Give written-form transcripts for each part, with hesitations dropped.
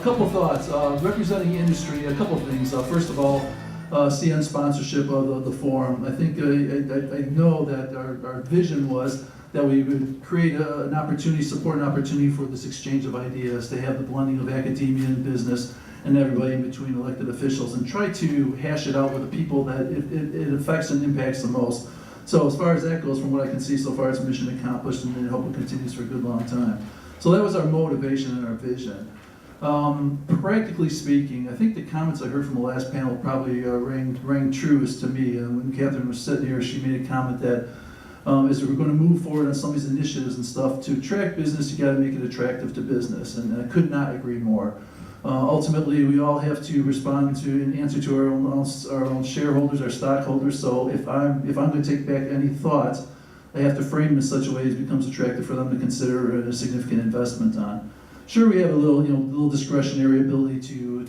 couple thoughts. Representing the industry, a couple things. First of all, CN sponsorship of the forum. I think I know that our vision was that we would create an opportunity, support an opportunity for this exchange of ideas, to have the blending of academia and business and everybody in between elected officials, and try to hash it out with the people that it affects and impacts the most. So as far as that goes, from what I can see so far, it's mission accomplished, and I hope it continues for a good long time. So that was our motivation and our vision. Practically speaking, I think the comments I heard from the last panel probably rang truest to me. When Catherine was sitting here, she made a comment that as we're going to move forward on some of these initiatives and stuff, to attract business, you got to make it attractive to business, and I could not agree more. Ultimately, we all have to respond to and answer to our own shareholders, our stockholders. So if I'm going to take back any thoughts, I have to frame it in such a way as it becomes attractive for them to consider a significant investment on. Sure, we have a little discretionary ability to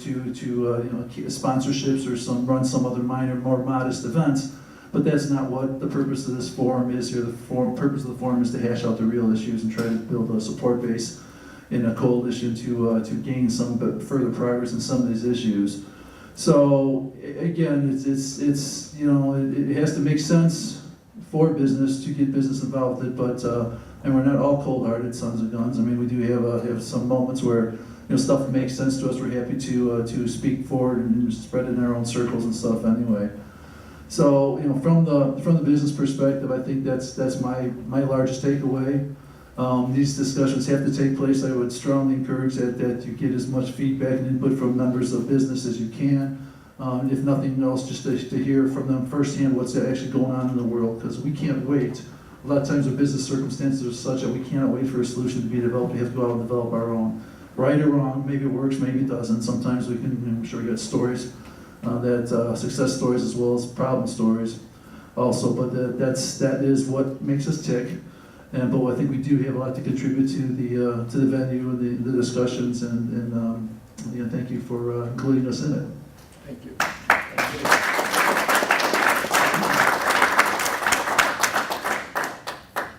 sponsorships or run some other minor, more modest events, but that's not what the purpose of this forum is here. The purpose of the forum is to hash out the real issues and try to build a support base in a coalition to gain some further progress in some of these issues. So again, it has to make sense for business to get business involved in it, but and we're not all cold-hearted sons of guns. I mean, we do have some moments where stuff makes sense to us. We're happy to speak forward and spread it in our own circles and stuff anyway. So from the business perspective, I think that's my largest takeaway. These discussions have to take place. I would strongly encourage that you get as much feedback and input from members of business as you can. If nothing else, just to hear from them firsthand what's actually going on in the world, because we can't wait. A lot of times the business circumstances are such that we cannot wait for a solution to be developed. We have to go out and develop our own. Right or wrong, maybe it works, maybe it doesn't. Sometimes we can, I'm sure we got stories, success stories as well as problem stories also, but that is what makes us tick. But I think we do have a lot to contribute to the venue and the discussions, and thank you for including us in it. Thank you.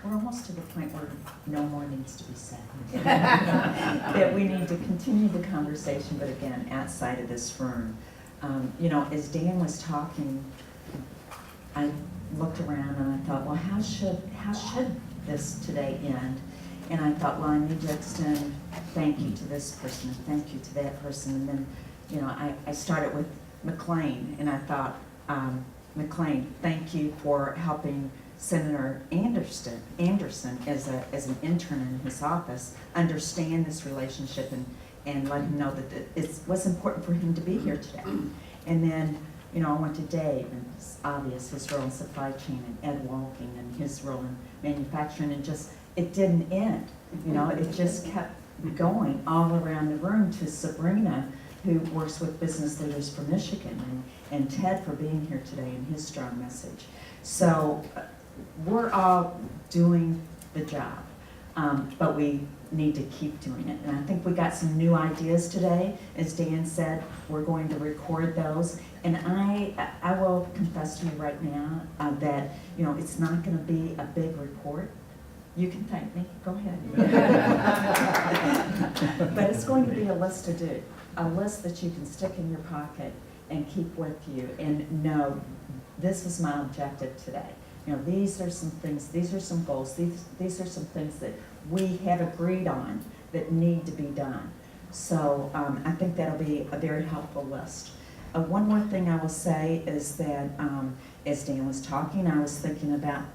We're almost to the point where no more needs to be said. That we need to continue the conversation, but again, outside of this room. As Dan was talking, I looked around and I thought, well, how should this today end? And I thought, well, I need to extend thank you to this person and thank you to that person. And then, I started with McLean, and I thought, McLean, thank you for helping Senator Anderson as an intern in his office understand this relationship and let him know that it was important for him to be here today. And then, I went to Dave, and it's obvious his role in supply chain, and Ed Walking and his role in manufacturing, and it didn't end. It just kept going all around the room, to Sabrina, who works with Business Leaders for Michigan, and Ted for being here today and his strong message. So we're all doing the job, but we need to keep doing it. And I think we got some new ideas today. As Dan said, we're going to record those. And I will confess to you right now that it's not going to be a big report. You can thank me. Go ahead. But it's going to be a list to do, a list that you can stick in your pocket and keep with you. And know, this is my objective today. These are some things, these are some goals, these are some things that we have agreed on that need to be done. So I think that'll be a very helpful list. One more thing I will say is that as Dan was talking, I was thinking about,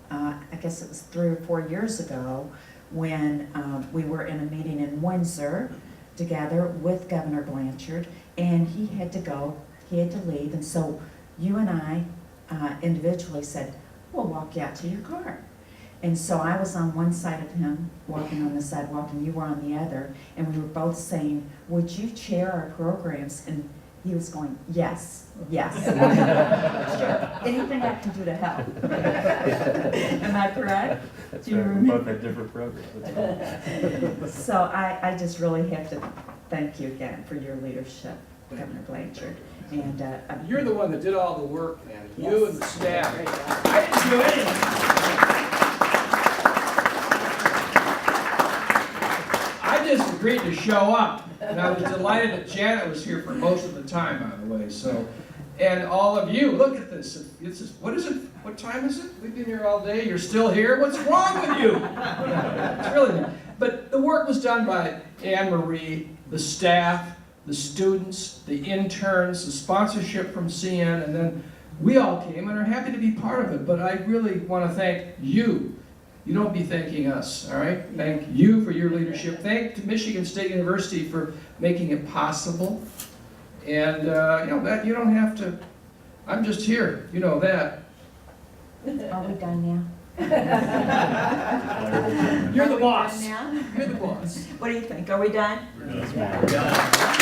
I guess it was 3 or 4 years ago, when we were in a meeting in Windsor together with Governor Blanchard, and he had to go, he had to leave, and so you and I individually said, we'll walk you out to your car. And so I was on one side of him, walking on the sidewalk, and you were on the other, and we were both saying, would you chair our programs? And he was going, yes, yes. Sure, anything I can do to help. Am I correct? Do you remember? Both had different programs. So I just really have to thank you again for your leadership, Governor Blanchard. And You're the one that did all the work, man. Yes. You and the staff. I didn't do anything. I just agreed to show up. And I was delighted that Janet was here for most of the time, by the way, so. And all of you, look at this. What is it? What time is it? We've been here all day. You're still here? What's wrong with you? It's really, but the work was done by Anne Marie, the staff, the students, the interns, the sponsorship from CN, and then we all came and are happy to be part of it. But I really want to thank you. You don't be thanking us, all right? Thank you for your leadership. Thank to Michigan State University for making it possible. And, that you don't have to, I'm just here, you know that. Are we done now? You're the Are we boss. done now? You're the boss. What do you think? Are we done? Yes, ma'am.